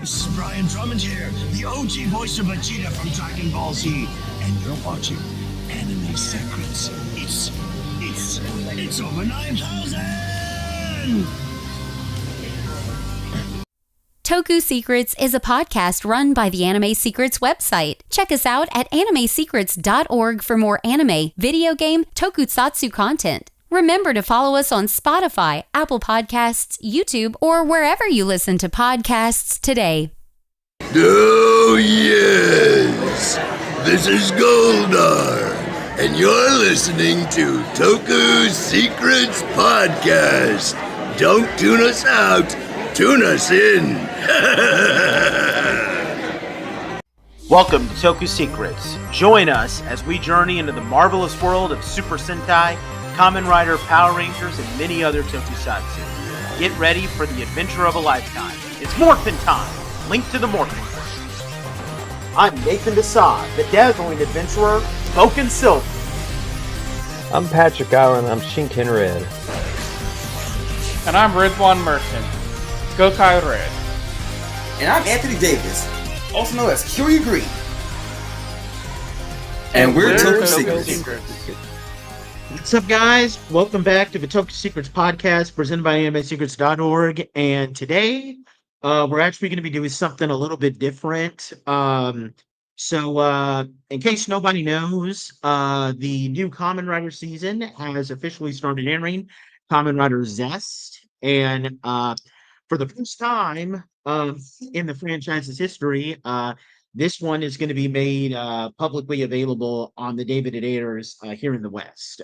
This is Brian Drummond here, the OG voice of Vegeta from Dragon Ball Z, and you're watching Anime Secrets. It's over 9,000! Toku Secrets is a podcast run by the Anime Secrets website. Check us out at animesecrets.org for more anime, video game, tokusatsu content. Remember to follow us on Spotify, Apple Podcasts, YouTube, or wherever you listen to podcasts today. Oh, yes! This is Goldar, and you're listening to Toku Secrets Podcast. Don't tune us out, tune us in! Welcome to Toku Secrets. Join us as we journey into the marvelous world of Super Sentai, Kamen Rider, Power Rangers, and many other tokusatsu. Get ready for the adventure of a lifetime. It's Morphin time! Link to the Morphin. I'm Nathan Desai, the dazzling adventurer, Spoken Silver. I'm Patrick Allen, I'm Shinken Red. And I'm Ridwan Merchant, Gokai Red. And I'm Anthony Davis, also known as Curie Green. And we're Toku Secrets. What's up, guys? Welcome back to the Toku Secrets podcast presented by animesecrets.org. And today, we're actually going to be doing something a little bit different. In case nobody knows, the new Kamen Rider season has officially started airing, Kamen Rider Zest. And for the first time in the franchise's history, this one is going to be made publicly available on the day that it airs here in the West.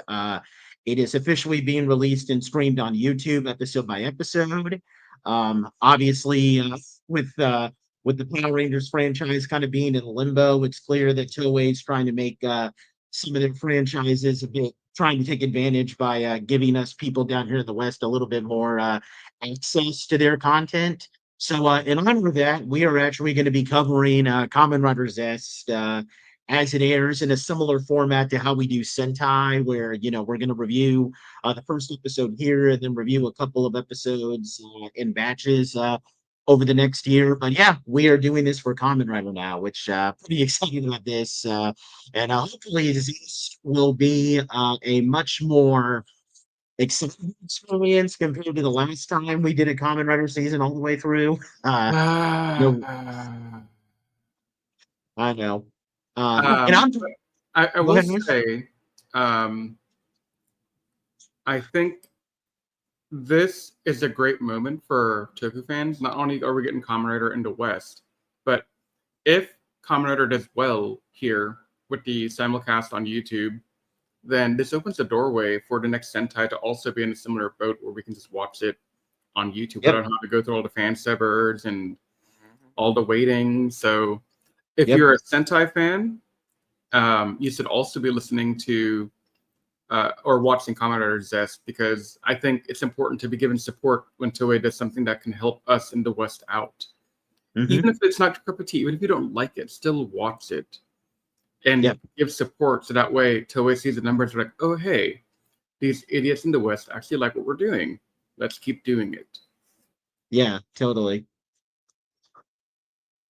It is officially being released and streamed on YouTube episode by episode. Obviously, with the Power Rangers franchise kind of being in limbo, it's clear that Toei is trying to make some of their franchises a bit, trying to take advantage by giving us people down here in the West a little bit more access to their content. So in honor of that, we are actually going to be covering Kamen Rider Zest as it airs in a similar format to how we do Sentai, where, we're going to review the first episode here and then review a couple of episodes in batches over the next year. But yeah, we are doing this for Kamen Rider now, which pretty excited about this. And hopefully Zest will be a much more exciting experience compared to the last time we did a Kamen Rider season all the way through. I know. I will say, I think this is a great moment for Toku fans. Not only are we getting Kamen Rider into West, but if Kamen Rider does well here with the simulcast on YouTube, then this opens the doorway for the next Sentai to also be in a similar boat where we can just watch it on YouTube. We don't have to go through all the fan subbers and all the waiting. So if you're a Sentai fan, you should also be listening to or watching Kamen Rider Zest, because I think it's important to be given support when Toei does something that can help us in the West out. Even if it's not your cup of tea, even if you don't like it, still watch it. And give support, so that way Toei sees the numbers, like, oh, hey, these idiots in the West actually like what we're doing. Let's keep doing it. Yeah, totally.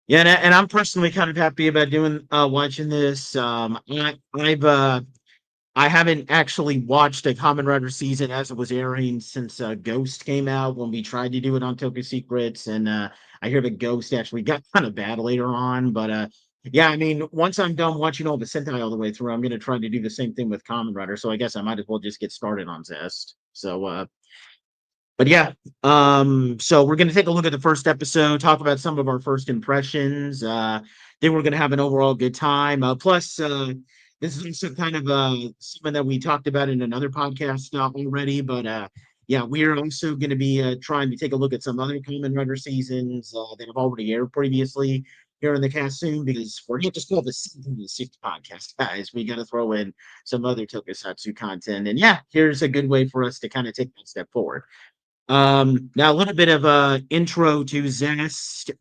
Yeah, and I'm personally kind of happy about watching this. I haven't actually watched a Kamen Rider season as it was airing since Ghost came out, when we tried to do it on Toku Secrets, and I hear that Ghost actually got kind of bad later on, but yeah, I mean, once I'm done watching all the Sentai all the way through, I'm going to try to do the same thing with Kamen Rider, so I guess I might as well just get started on Zest. So, but yeah, so we're going to take a look at the first episode, talk about some of our first impressions. Then we're going to have an overall good time. Plus, this is also kind of something that we talked about in another podcast already, but yeah, we're also going to be trying to take a look at some other Kamen Rider seasons that have already aired previously here in the cast soon, because we're not just called the Season 6 podcast, guys. We got to throw in some other tokusatsu content. And yeah, here's a good way for us to kind of take that step forward. Now, a little bit of a intro to Zest.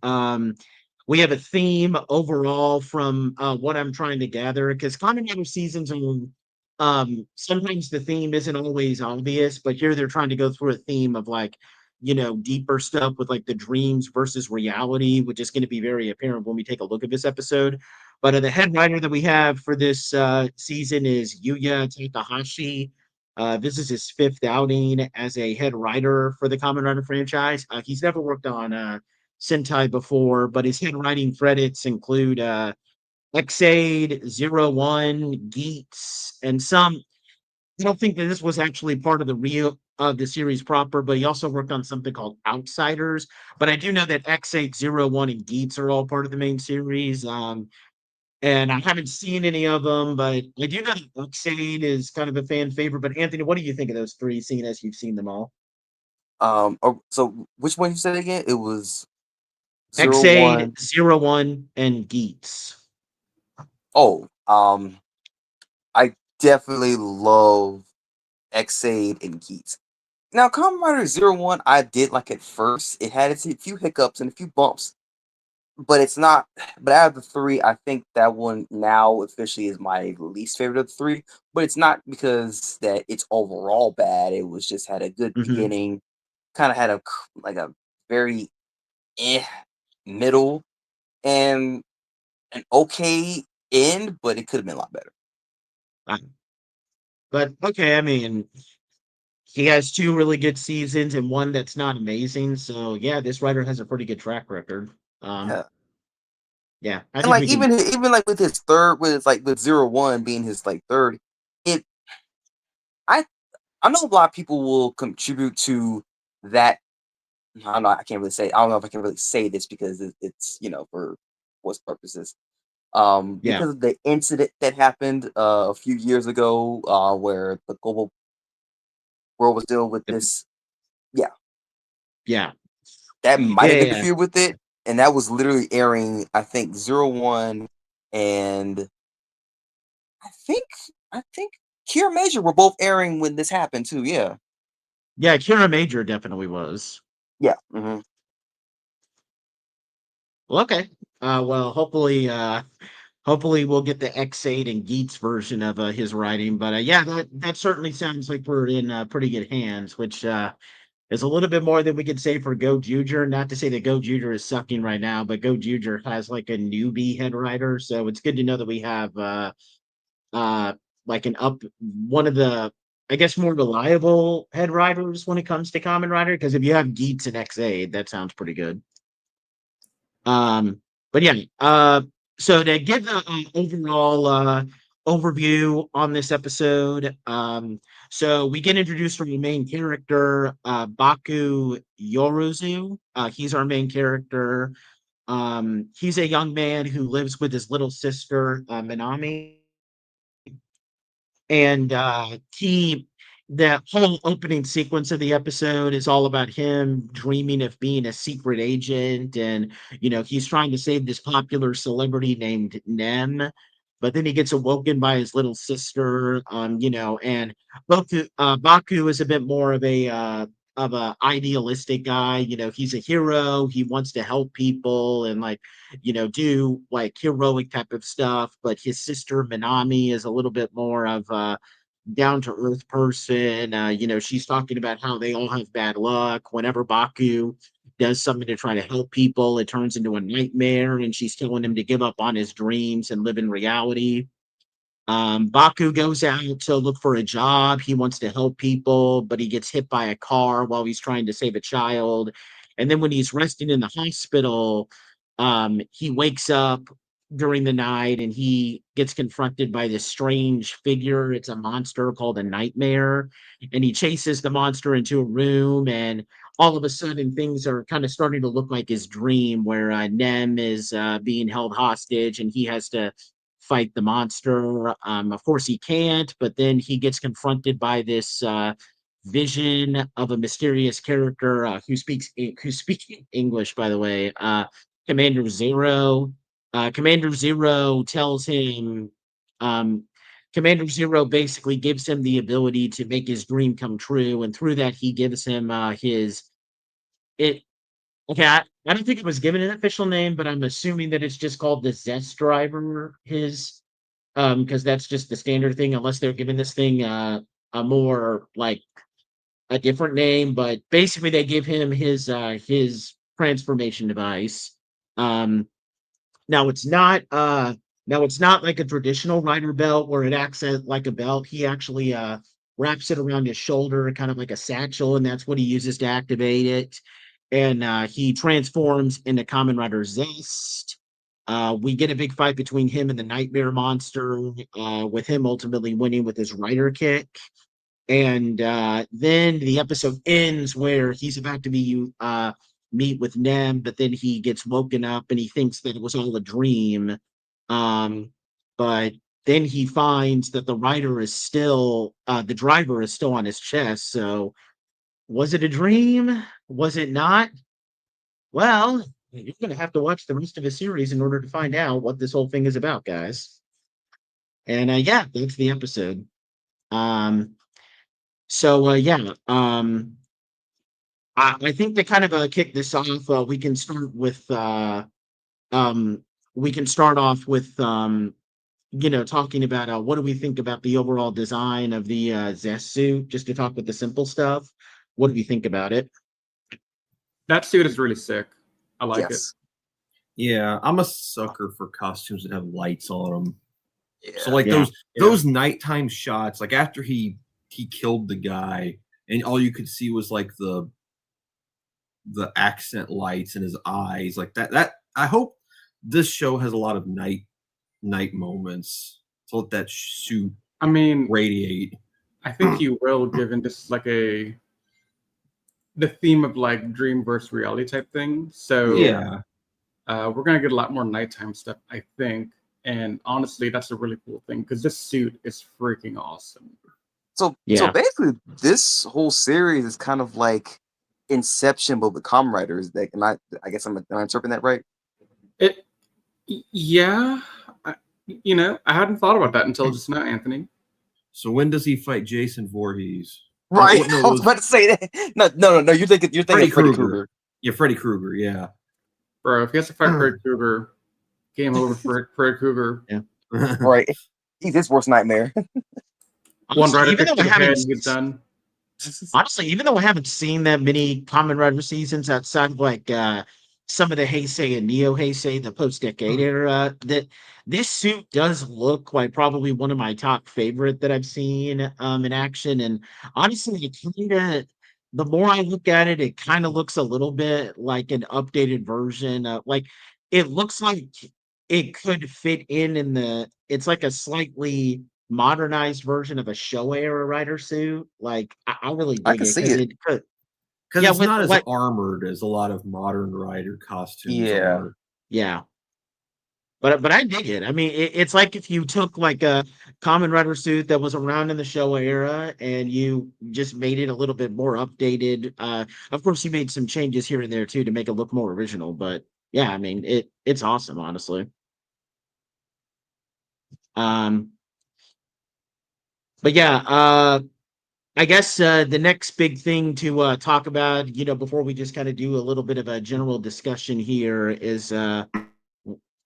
We have a theme overall from what I'm trying to gather, because Kamen Rider seasons are sometimes the theme isn't always obvious, but here they're trying to go through a theme of like deeper stuff with like the dreams versus reality, which is going to be very apparent when we take a look at this episode. But the head writer that we have for this season is Yuya Takahashi. This is his fifth outing as a head writer for the Kamen Rider franchise. He's never worked on Sentai before, but his head writing credits include Xaid, Zero One, Geats, and some. I don't think that this was actually part of the series proper, but he also worked on something called Outsiders. But I do know that X8, Zero One, and Geats are all part of the main series. And I haven't seen any of them, but I do know that Xaid is kind of a fan favorite. But Anthony, what do you think of those three, seeing as you've seen them all? So which one you said again? It was zero Xaid, one. Zero One, and Geats. Oh, I definitely love Xaid and Geats. Now, Kamen Rider Zero One, I did like at first. It had its a few hiccups and a few bumps, but it's not. But out of the three, I think that one now officially is my least favorite of the three. But it's not because that it's overall bad. It was just had a good Hmm. beginning, kind of had like a very middle and an okay end, but it could have been a lot better. But okay, I mean, he has two really good seasons and one that's not amazing. So yeah, this writer has a pretty good track record. Um, Yeah. yeah, I And think like we can. even like with his third, with Zero One being his like third, it I I know a lot of people will contribute to that. I don't know. I can't really say. I don't know if I can really say this because it's for what's purposes. Yeah, Because of the incident that happened a few years ago, where the global world was dealing with this. Yeah, yeah, that might yeah, have yeah. interfered with it, and that was literally airing. I think Zero One and I think I think Kira Major were both airing when this happened too. Yeah, Yeah, Kira Major definitely was. yeah. Well, okay. Well, hopefully we'll get the X8 and Geats version of his writing. But yeah, that certainly sounds like we're in pretty good hands, which is a little bit more than we could say for Go Juger. Not to say that Go Juger is sucking right now, but Go Juger has like a newbie head writer, so it's good to know that we have uh like one of the, I guess, more reliable head writers when it comes to Kamen Rider. Because if you have Geats and X8, that sounds pretty good. Um, but yeah, so to give the overall overview on this episode, so we get introduced from the main character, Baku Yoruzu. He's our main character. He's a young man who lives with his little sister, Minami, and he the whole opening sequence of the episode is all about him dreaming of being a secret agent, and he's trying to save this popular celebrity named Nem, but then he gets awoken by his little sister. And Baku is a bit more of a idealistic guy. He's a hero. He wants to help people and like do like heroic type of stuff, but his sister Minami is a little bit more of down to earth person. She's talking about how they all have bad luck. Whenever Baku does something to try to help people, it turns into a nightmare, and she's telling him to give up on his dreams and live in reality. Baku goes out to look for a job. He wants to help people, but he gets hit by a car while he's trying to save a child. And then when he's resting in the hospital, he wakes up during the night and he gets confronted by this strange figure. It's a monster called a nightmare. And he chases the monster into a room, and all of a sudden things are kind of starting to look like his dream, where Nem is being held hostage and he has to fight the monster. Of course, he can't, but then he gets confronted by this vision of a mysterious character who's speaking English, by the way. Commander Zero. Commander Zero tells him. Um, Commander Zero basically gives him the ability to make his dream come true, and through that, he gives him his it. Okay, I don't think it was given an official name, but I'm assuming that it's just called the Zest driver. His because that's just the standard thing, unless they're giving this thing a more like a different name, but basically they give him his transformation device. Um, now it's not like a traditional rider belt where it acts like a belt. He actually wraps it around his shoulder, kind of like a satchel, and that's what he uses to activate it. And he transforms into Kamen Rider Zest. We get a big fight between him and the Nightmare Monster, with him ultimately winning with his rider kick. And then the episode ends where he's about to be meet with Nem, but then he gets woken up and he thinks that it was all a dream. But then he finds that the driver is still on his chest. So was it a dream? Was it not? Well, you're going to have to watch the rest of the series in order to find out what this whole thing is about, guys. And yeah, that's the episode. Um, I think to kind of kick this off, um, we can start off with talking about what do we think about the overall design of the Zest suit, just to talk with the simple stuff. What do we think about it? That suit is really sick. I like it. Yes. Yeah, I'm a sucker for costumes that have lights on them. Yeah. So like Yeah. those nighttime shots, like after he killed the guy, and all you could see was like the accent lights in his eyes, like that. I hope this show has a lot of night moments to let that suit I mean, radiate. I think you will, given this is like the theme of like dream versus reality type thing. So Yeah. we're gonna get a lot more nighttime stuff, I think. And honestly, that's a really cool thing because this suit is freaking awesome. So basically, this whole series is kind of like Inception, but with Kamen Riders. I guess am I interpreting that right? Yeah, I hadn't thought about that until just now, Anthony. So when does he fight Jason Voorhees? Right. Oh, no, I was about to say that. No. You're thinking Freddy Krueger. Yeah, Freddy Krueger. Yeah. Bro, if he has to fight Freddy Krueger, game over for Freddy Krueger. Yeah. Right. He's his worst nightmare. One rider even kick though to I the head haven't and he's done. honestly, even though I haven't seen that many Kamen Rider seasons outside of like some of the Heisei and Neo Heisei, the post-decade era, that this suit does look like probably one of my top favorite that I've seen in action. And honestly, the more I look at it, it kind of looks a little bit like an updated version of like it looks like it could fit it's like a slightly modernized version of a show era rider suit. Like I really I dig can it see because it. it could. Because Yeah, it's not as what? armored as a lot of modern rider costumes Yeah. are. Yeah, but I dig it. I mean, it's like if you took like a Kamen Rider suit that was around in the Showa era and you just made it a little bit more updated. Of course, you made some changes here and there too to make it look more original. But yeah, I mean, it's awesome, honestly. Um, but yeah, I guess the next big thing to talk about, before we just kind of do a little bit of a general discussion here, is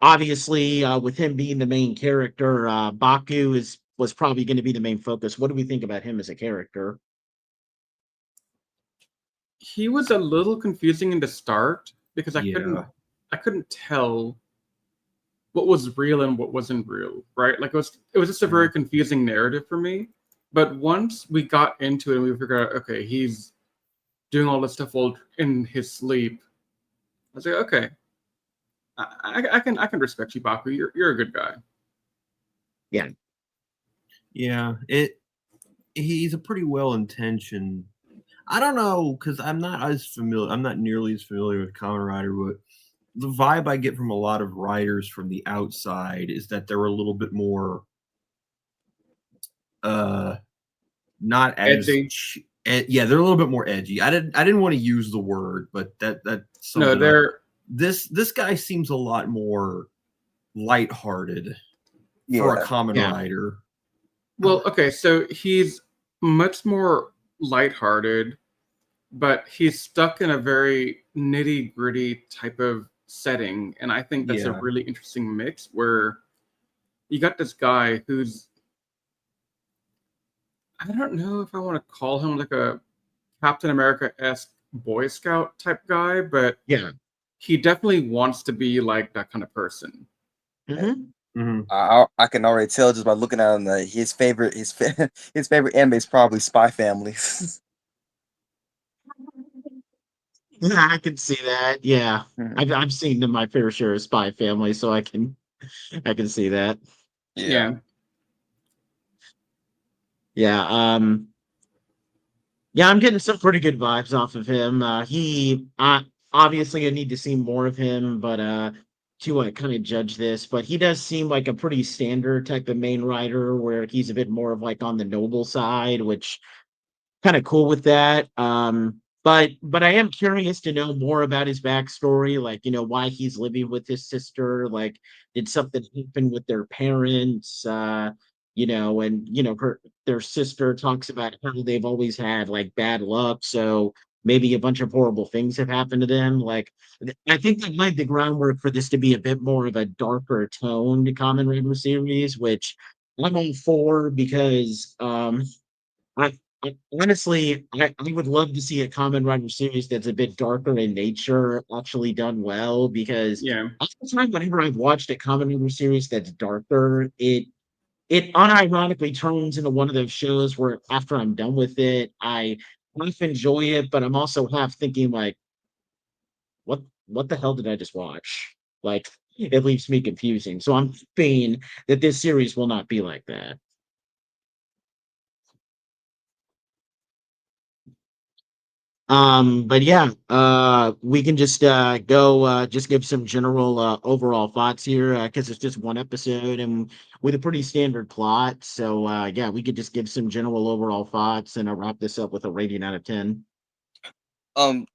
obviously with him being the main character, Baku was probably going to be the main focus. What do we think about him as a character? He was a little confusing in the start because I Yeah. couldn't tell what was real and what wasn't real, right? Like it was just a very confusing narrative for me. But once we got into it and we figured out, okay, he's doing all this stuff while in his sleep, I was like, okay, I can respect you, Baku. You're a good guy. Yeah. Yeah. He's a pretty well intentioned. I don't know, because I'm not nearly as familiar with Kamen Rider, but the vibe I get from a lot of writers from the outside is that they're a little bit more not as Edgy. yeah, they're a little bit more edgy. I didn't want to use the word, but that's No, they're this guy seems a lot more lighthearted for a Yeah. Kamen Yeah. Rider. well, okay, so he's much more lighthearted, but he's stuck in a very nitty-gritty type of setting, and I think that's a Yeah. really interesting mix where you got this guy who's I don't know if I want to call him like a Captain America-esque Boy Scout type guy, but Yeah. he definitely wants to be like that kind of person. Mm-hmm. I can already tell just by looking at him that his favorite his favorite anime is probably Spy Families. Yeah, I can see that. Yeah. Mhm. I've seen my fair share of Spy Family, so I can see that. Yeah. Yeah. Yeah. Yeah, I'm getting some pretty good vibes off of him. Obviously I need to see more of him, but to kind of judge this, but he does seem like a pretty standard type of main writer where he's a bit more of like on the noble side, which kind of cool with that. But I am curious to know more about his backstory, like why he's living with his sister. Like, did something happen with their parents? And their sister talks about how they've always had like bad luck, so maybe a bunch of horrible things have happened to them. Like, I think that laid the groundwork for this to be a bit more of a darker toned Kamen Rider series, which I'm all for because I, I would love to see a Kamen Rider series that's a bit darker in nature, actually done well. Because Yeah. at the time, whenever I've watched a Kamen Rider series that's darker, it unironically turns into one of those shows where after I'm done with it, I half enjoy it, but I'm also half thinking like, what the hell did I just watch? Like, it leaves me confusing. So I'm hoping that this series will not be like that. But yeah, we can just go just give some general overall thoughts here because it's just one episode and with a pretty standard plot. So yeah, we could just give some general overall thoughts and wrap this up with a rating out of 10. One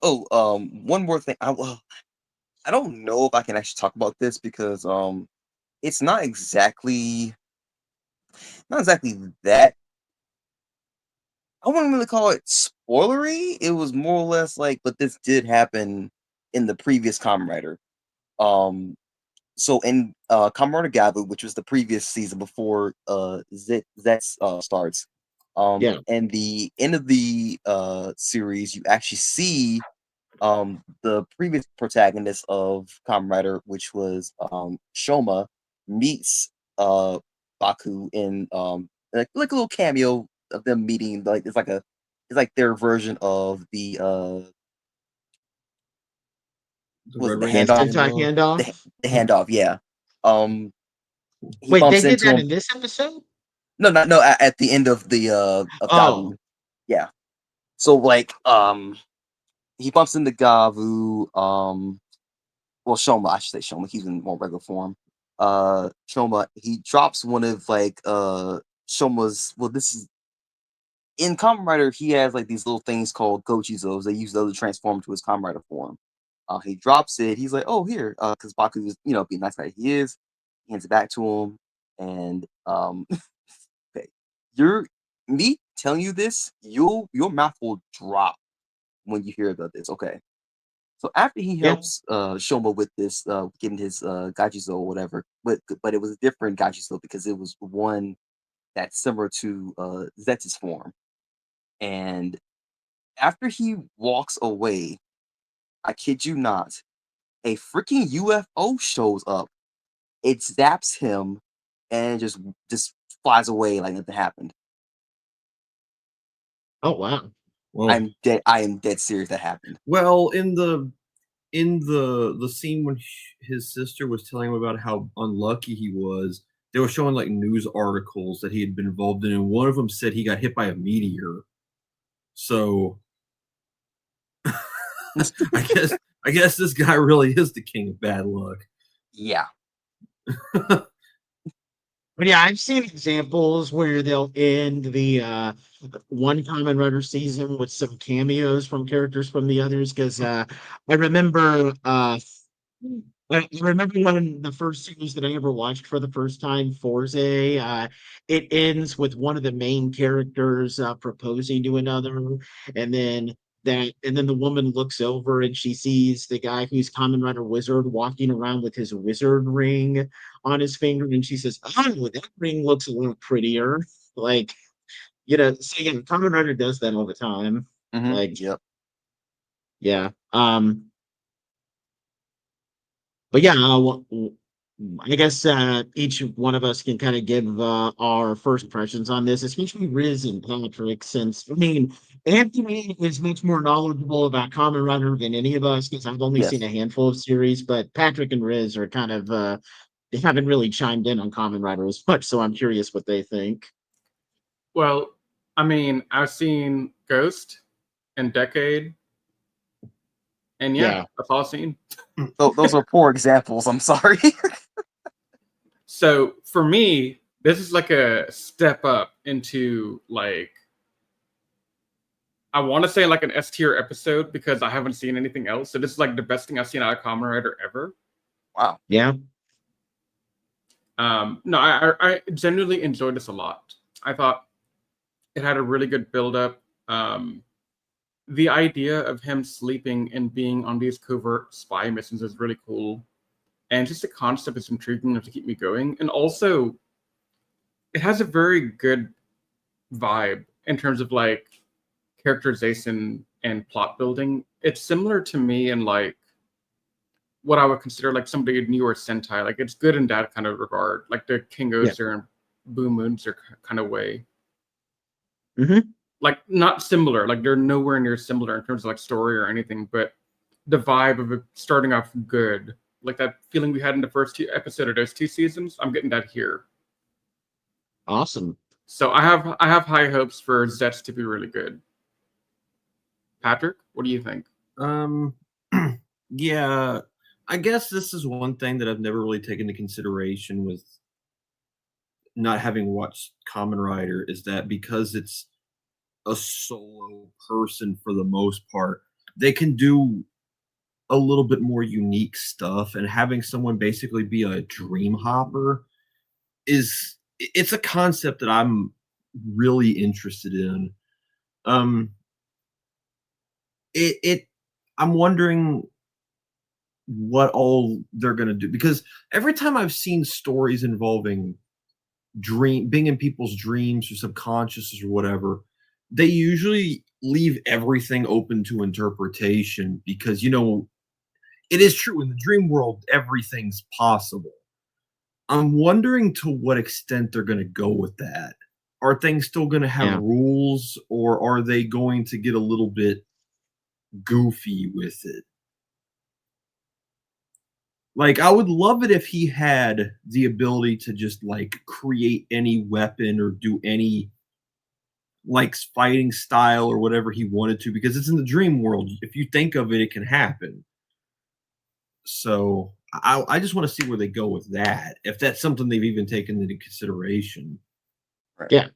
more thing. I don't know if I can actually talk about this because it's not exactly that. I wouldn't really call it spoilery. It was more or less like, but this did happen in the previous Kamen Rider. Um, so in Kamen Rider Gabu, which was the previous season before Zets starts, Yeah, and the end of the series, you actually see the previous protagonist of Kamen Rider, which was Shoma, meets Baku in like a little cameo of them meeting. Like it's like their version of the The was it Red the Ranger the handoff? Sentai standoff. handoff. The handoff, yeah. Um, he Wait, they bumps did into that him. in this episode? No, not no. At the end of Oh, Gabu, yeah. So like he bumps into Gavu. Well, Shoma, I should say Shoma. He's in more regular form. Shoma, he drops one of like Shoma's. Well, this is in Kamen Rider. He has like these little things called Gochizos. They use those to transform to his Kamen Rider form. He drops it. He's like, "Oh, here," because Baku is, being nice guy he is. He hands it back to him, and okay, you're me telling you this, your mouth will drop when you hear about this. Okay. So after he yeah, helps Shoma with this getting his Gachizo or whatever, but it was a different Gachizo because it was one that's similar to Zetz's form. And after he walks away, I kid you not, a freaking UFO shows up. It zaps him and just flies away like nothing happened. oh wow. Well, I am dead serious that happened. well, in the scene when his sister was telling him about how unlucky he was, they were showing like news articles that he had been involved in, and one of them said he got hit by a meteor. So I guess this guy really is the king of bad luck. Yeah. But yeah, I've seen examples where they'll end the one Kamen Rider season with some cameos from characters from the others. Because I remember I remember when the first series that I ever watched for the first time, Forze, it ends with one of the main characters proposing to another, and then the woman looks over and she sees the guy who's Kamen Rider Wizard walking around with his wizard ring on his finger, and she says, "Oh, that ring looks a little prettier." Like, so yeah, Kamen Rider does that all the time. Like, Yep. yeah. But yeah, I guess each one of us can kind of give our first impressions on this, especially Riz and Patrick, since I mean Anthony is much more knowledgeable about Kamen Rider than any of us because I've only seen Yes. a handful of series, but Patrick and Riz are kind of they haven't really chimed in on Kamen Rider as much, so I'm curious what they think. Well, I mean, I've seen Ghost and Decade, and yeah, Yeah, that's all I've seen. Those are poor examples. I'm sorry. So for me, this is like a step up into like I want to say like an S tier episode because I haven't seen anything else. So this is like the best thing I've seen out of Kamen Rider ever. Wow. yeah, No, I genuinely enjoyed this a lot. I thought it had a really good build up. The idea of him sleeping and being on these covert spy missions is really cool. And just the concept is intriguing enough to keep me going. And also, it has a very good vibe in terms of like characterization and plot building. It's similar to me in like what I would consider like somebody newer Sentai. Like it's good in that kind of regard, like the King yeah. Ozer and Boom Moonzer kind of way. Mm-hmm. Like not similar, like they're nowhere near similar in terms of like story or anything, but the vibe of it starting off good, like that feeling we had in the first two episode of those two seasons. I'm getting that here. Awesome. So I have high hopes for Zets to be really good. Patrick, what do you think? Um, yeah, I guess this is one thing that I've never really taken into consideration with not having watched Kamen Rider is that because it's a solo person for the most part, they can do a little bit more unique stuff, and having someone basically be a dream hopper it's a concept that I'm really interested in. Um, it I'm wondering what all they're gonna do because every time I've seen stories involving being in people's dreams or subconscious or whatever, they usually leave everything open to interpretation because it is true in the dream world everything's possible. I'm wondering to what extent they're going to go with that. Are things still going to have Yeah. rules or are they going to get a little bit goofy with it? Like, I would love it if he had the ability to just like create any weapon or do any like fighting style or whatever he wanted to because it's in the dream world. If you think of it, it can happen. So I just want to see where they go with that. If that's something they've even taken into consideration. Right. Yeah.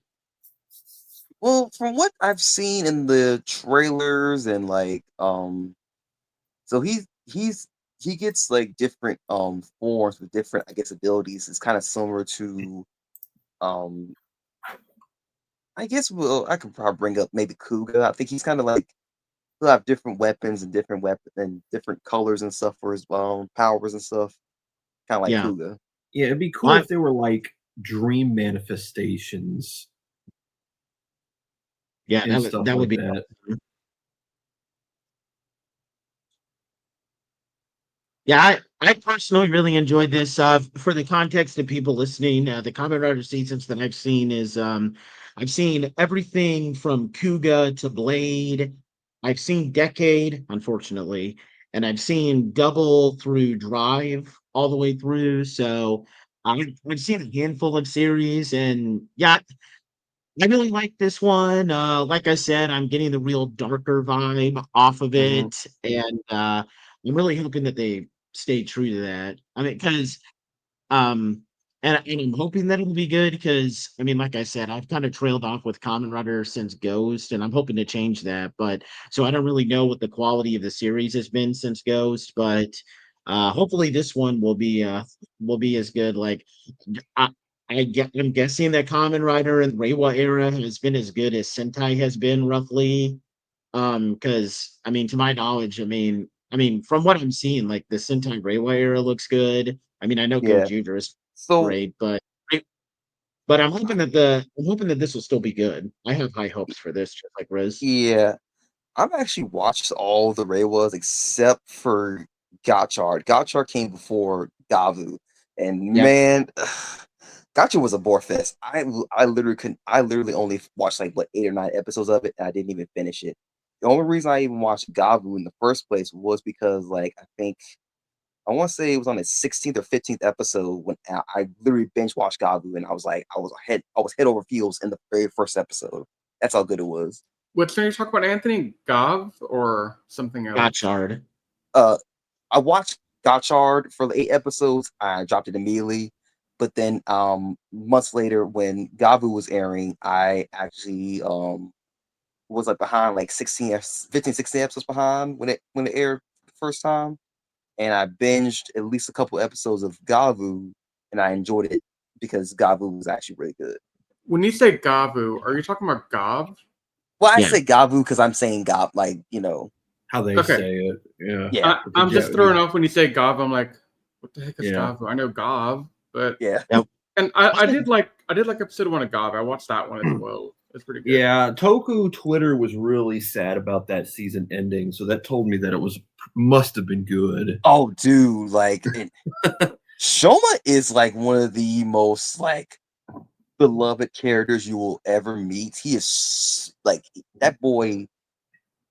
Well, from what I've seen in the trailers and like so he gets like different forms with different I guess abilities. It's kind of similar to um I guess I could probably bring up maybe Kuga. I think he's kind of like he'll have different weapons and different colors and stuff for his powers and stuff. Kind of like Yeah. Kuga. Yeah, it'd be cool Well, if they were like dream manifestations yeah, and stuff that would like be that. awesome. Yeah, I personally really enjoyed this. For the context of people listening, the Kamen Rider seasons that I've seen is I've seen everything from Kuga to Blade. I've seen Decade, unfortunately, and I've seen Double through Drive all the way through. So I've seen a handful of series, and yeah, I really like this one. Like I said, I'm getting the real darker vibe off of Hmm. it, and I'm really hoping that they stay true to that. I mean, because um, and I'm hoping that it'll be good because I mean, like I said, I've kind of trailed off with Kamen Rider since Ghost, and I'm hoping to change that. But so I don't really know what the quality of the series has been since Ghost, but hopefully this one will be as good. Like I, I'm guessing that Kamen Rider in the Reiwa era has been as good as Sentai has been roughly. Because I mean, to my knowledge, I mean, from what I'm seeing, like the Sentai Reiwa era looks good. I mean, I know Yeah. Gojira is So great, but I'm hoping that this will still be good. I have high hopes for this, just like Riz. yeah, I've actually watched all the Reiwas except for Gotchard. Gotchard came before Gavu, and Yep. man, Gotcha was a bore fest. I literally couldn't. I literally only watched like what 8 or 9 episodes of it, and I didn't even finish it. The only reason I even watched Gavu in the first place was because like I want to say it was on the 16th or 15th episode when I literally binge watched Gavu, and I was head over heels in the very first episode. That's how good it was. Which one are you talking about, Anthony? Gav or something else? Gotchard. I watched Gotchard for the 8 episodes. I dropped it immediately, but then months later, when Gavu was airing, I actually was like behind like 15, 16 episodes behind when it aired the first time, and I binged at least a couple episodes of Gavu, and I enjoyed it because Gavu was actually really good. When you say Gavu, are you talking about Gav? Well, I Yeah. say Gavu because I'm saying Gav, like How they Okay. say it. Yeah. yeah, I'm just throwing off when you say Gav. I'm like, what the heck is Yeah. Gavu? I know Gav, but yeah. and I did like episode 1 of Gav. I watched that one as well. It's pretty good. Yeah, Toku Twitter was really sad about that season ending, so that told me that it must have been good. Oh, dude, like Shoma is like one of the most like beloved characters you will ever meet. He is like that boy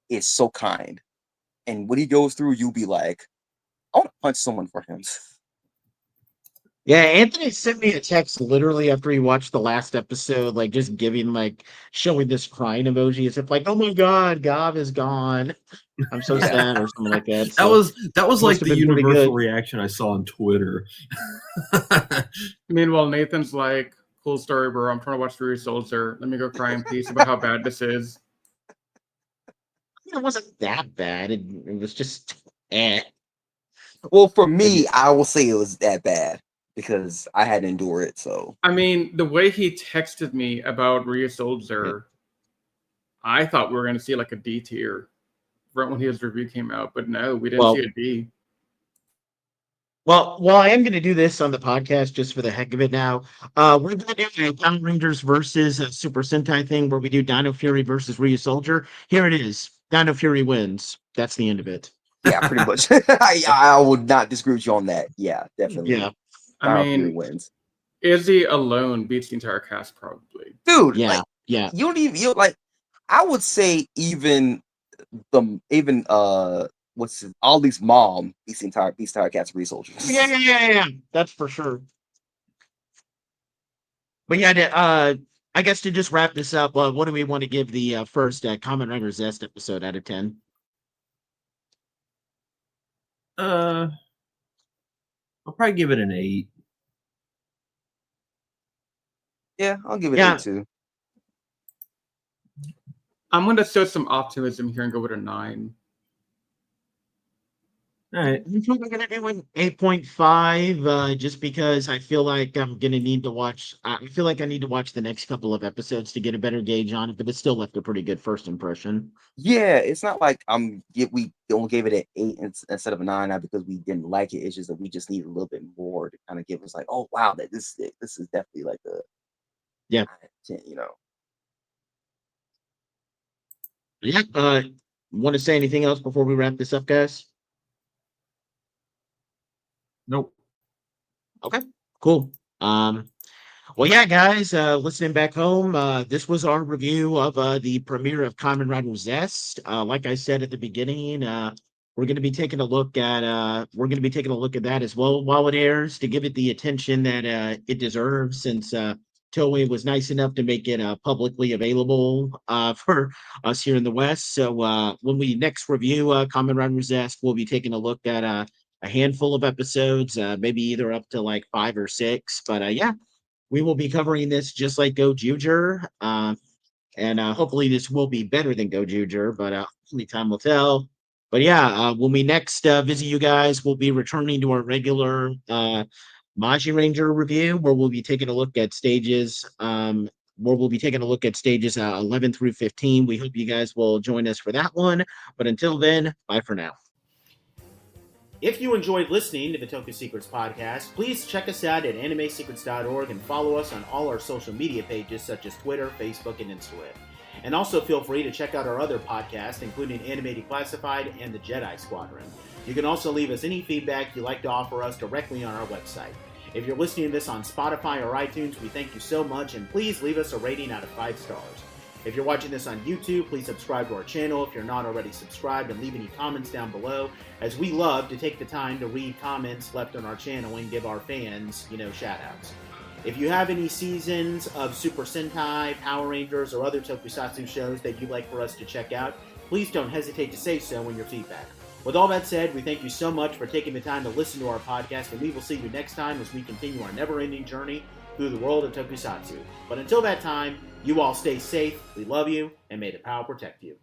is so kind, and what he goes through, you'll be like, I want to punch someone for him. Yeah, Anthony sent me a text literally after he watched the last episode, like just showing this crying emoji as if like, oh my god, Gav is gone. I'm so Yeah. sad or something like that. That was must like have the been pretty universal good. reaction I saw on Twitter. Meanwhile, Nathan's like, cool story, bro. I'm trying to watch Fury Soldier. Let me go cry in peace about how bad this is. It wasn't that bad. It was just Well, for me, I will say it was that bad because I had to endure it. So I mean, the way he texted me about Rhea Soldier, I thought we were going to see like a D tier right when his review came out, but no, we didn't see a D. Well, I am going to do this on the podcast just for the heck of it now. We're going to do a Power Rangers versus a Super Sentai thing where we do Dino Fury versus Ryu Soldier. Here it is. Dino Fury wins. That's the end of it. yeah, pretty much. I would not disagree with you on that. Yeah, definitely. Yeah. I Fury mean, wins. Izzy alone beats the entire cast probably. Dude, Yeah. like, Yeah. you don't even like. I would say even all these mom beats the entire cast of soldiers. Yeah. That's for sure. But yeah, I guess to just wrap this up, what do we want to give the first Kamen Rider Zest episode out of 10? I'll probably give it an 8. Yeah, I'll give it 8 too. I'm going to show some optimism here and go with a 9. All right. I'm probably going to do an 8.5 just because I feel like I'm going to need to watch. I feel like I need to watch the next couple of episodes to get a better gauge on it, but it still left a pretty good first impression. Yeah, it's not like we only gave it an 8 instead of a 9 not because we didn't like it. It's just that we just need a little bit more to kind of give us like, oh wow, that this is definitely like a 10, Yeah. Want to say anything else before we wrap this up, guys? Nope. Okay, cool. Well, yeah, guys, listening back home, this was our review of the premiere of Kamen Rider Zest. Like I said at the beginning, we're going to be taking a look at that as well while it airs to give it the attention that it deserves, since Toei was nice enough to make it publicly available for us here in the West. So when we next review Kamen Rider Zest, we'll be taking a look at a handful of episodes, maybe either up to like 5 or 6. But yeah, we will be covering this just like Go Juger. And hopefully this will be better than Go Juger, but only time will tell. But yeah, when we next visit you guys, we'll be returning to our regular Maji Ranger review, where we'll be taking a look at stages 11 through 15. We hope you guys will join us for that one. But until then, bye for now. If you enjoyed listening to the Toku Secrets podcast, please check us out at animesecrets.org and follow us on all our social media pages such as Twitter, Facebook, and Instagram. And also feel free to check out our other podcasts, including Animated Classified and the Jedi Squadron. You can also leave us any feedback you'd like to offer us directly on our website. If you're listening to this on Spotify or iTunes, we thank you so much, and please leave us a rating out of 5 stars. If you're watching this on YouTube, please subscribe to our channel if you're not already subscribed, and leave any comments down below, as we love to take the time to read comments left on our channel and give our fans, shout-outs. If you have any seasons of Super Sentai, Power Rangers, or other Tokusatsu shows that you'd like for us to check out, please don't hesitate to say so in your feedback. With all that said, we thank you so much for taking the time to listen to our podcast, and we will see you next time as we continue our never-ending journey through the world of Tokusatsu. But until that time, you all stay safe, we love you, and may the power protect you.